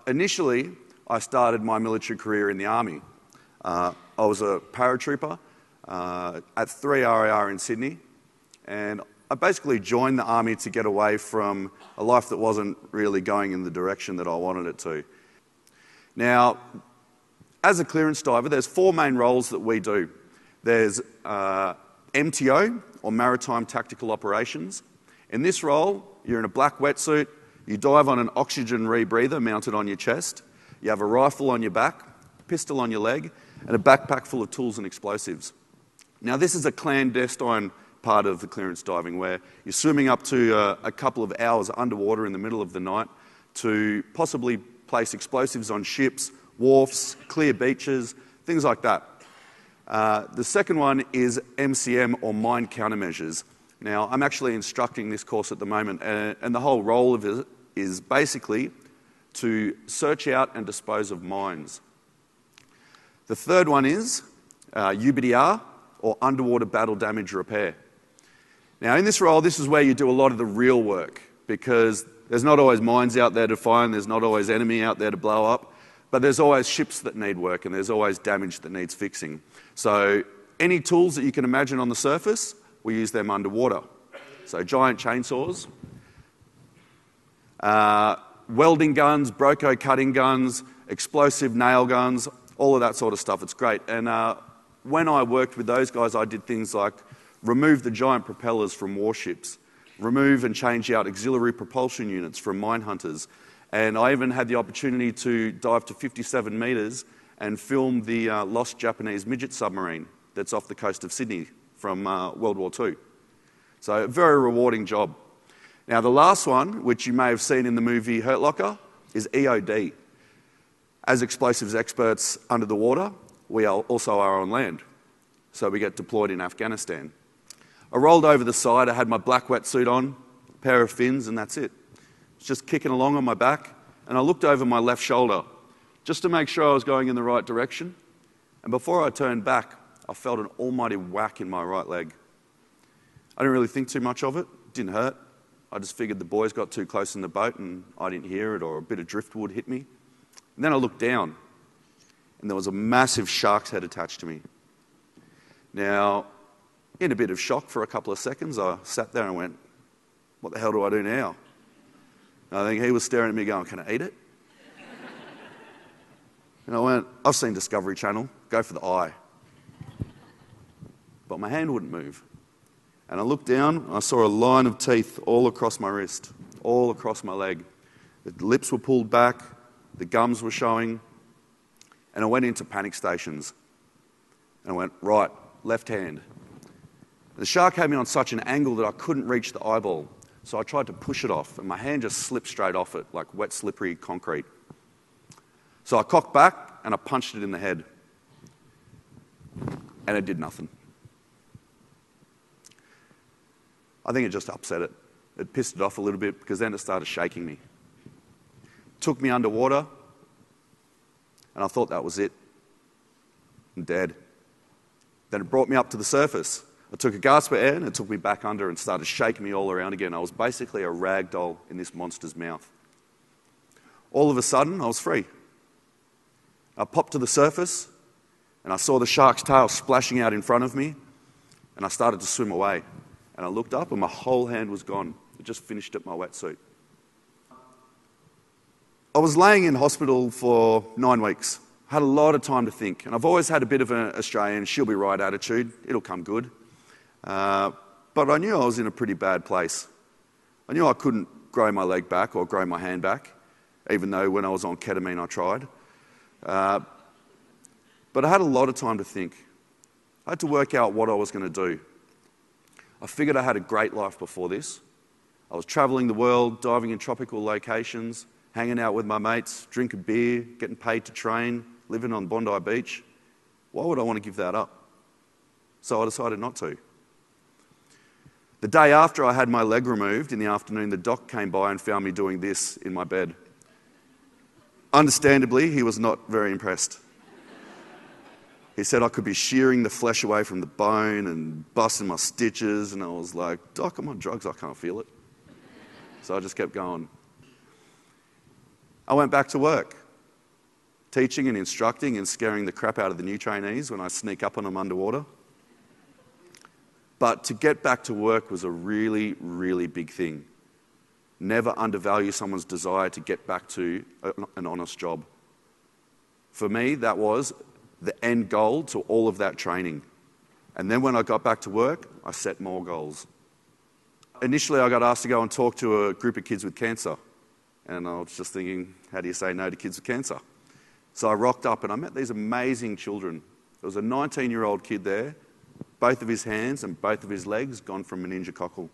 Initially, I started my military career in the Army. I was a paratrooper at 3 RAR in Sydney, and I basically joined the Army to get away from a life that wasn't really going in the direction that I wanted it to. Now, as a clearance diver, there's 4 main roles that we do. There's MTO, or Maritime Tactical Operations. In this role, you're in a black wetsuit, you dive on an oxygen rebreather mounted on your chest, you have a rifle on your back, pistol on your leg, and a backpack full of tools and explosives. Now, this is a clandestine part of the clearance diving where you're swimming up to a couple of hours underwater in the middle of the night to possibly place explosives on ships, wharfs, clear beaches, things like that. The second one is MCM, or mine countermeasures. Now, I'm actually instructing this course at the moment, and the whole role of it is basically to search out and dispose of mines. The third one is UBDR, or underwater battle damage repair. Now, in this role, this is where you do a lot of the real work, because there's not always mines out there to find, there's not always enemy out there to blow up, but there's always ships that need work, and there's always damage that needs fixing. So any tools that you can imagine on the surface, we use them underwater. So giant chainsaws, welding guns, broco cutting guns, explosive nail guns, all of that sort of stuff. It's great. And when I worked with those guys, I did things like remove the giant propellers from warships, remove and change out auxiliary propulsion units from mine hunters. And I even had the opportunity to dive to 57 metres and film the lost Japanese midget submarine that's off the coast of Sydney from World War II. So a very rewarding job. Now, the last one, which you may have seen in the movie Hurt Locker, is EOD. As explosives experts under the water, we also are on land. So we get deployed in Afghanistan. I rolled over the side, I had my black wetsuit on, a pair of fins, and that's it. It's just kicking along on my back, and I looked over my left shoulder just to make sure I was going in the right direction. And before I turned back, I felt an almighty whack in my right leg. I didn't really think too much of it. It didn't hurt. I just figured the boys got too close in the boat and I didn't hear it, or a bit of driftwood hit me. And then I looked down, and there was a massive shark's head attached to me. Now, in a bit of shock for a couple of seconds, I sat there and went, what the hell do I do now? And I think he was staring at me going, can I eat it? And I went, I've seen Discovery Channel, go for the eye. But my hand wouldn't move. And I looked down, and I saw a line of teeth all across my wrist, all across my leg. The lips were pulled back, the gums were showing, and I went into panic stations. And I went, right, left hand. The shark had me on such an angle that I couldn't reach the eyeball. So I tried to push it off, and my hand just slipped straight off it, like wet, slippery concrete. So I cocked back, and I punched it in the head. And it did nothing. I think it just upset it. It pissed it off a little bit, because then it started shaking me. Took me underwater, and I thought that was it. I'm dead. Then it brought me up to the surface. I took a gasp of air, and it took me back under and started shaking me all around again. I was basically a rag doll in this monster's mouth. All of a sudden, I was free. I popped to the surface, and I saw the shark's tail splashing out in front of me, and I started to swim away. And I looked up, and my whole hand was gone. It just finished at my wetsuit. I was laying in hospital for 9 weeks. I had a lot of time to think, and I've always had a bit of an Australian she'll be right attitude. It'll come good. But I knew I was in a pretty bad place. I knew I couldn't grow my leg back or grow my hand back, even though when I was on ketamine I tried. But I had a lot of time to think. I had to work out what I was going to do. I figured I had a great life before this. I was travelling the world, diving in tropical locations, hanging out with my mates, drinking beer, getting paid to train, living on Bondi Beach. Why would I want to give that up? So I decided not to. The day after I had my leg removed, in the afternoon, the doc came by and found me doing this in my bed. Understandably, he was not very impressed. He said I could be shearing the flesh away from the bone and busting my stitches, and I was like, Doc, I'm on drugs, I can't feel it. So I just kept going. I went back to work. teaching and instructing and scaring the crap out of the new trainees when I sneak up on them underwater. But to get back to work was a really, really big thing. Never undervalue someone's desire to get back to an honest job. For me, that was the end goal to all of that training. And then when I got back to work, I set more goals. Initially, I got asked to go and talk to a group of kids with cancer. And I was just thinking, how do you say no to kids with cancer? So I rocked up and I met these amazing children. There was a 19-year-old kid there, both of his hands and both of his legs gone from meningococcal.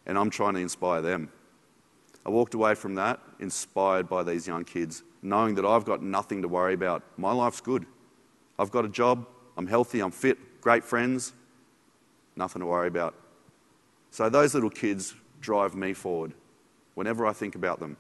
And I'm trying to inspire them. I walked away from that inspired by these young kids, knowing that I've got nothing to worry about. My life's good. I've got a job, I'm healthy, I'm fit, great friends, nothing to worry about. So those little kids drive me forward whenever I think about them.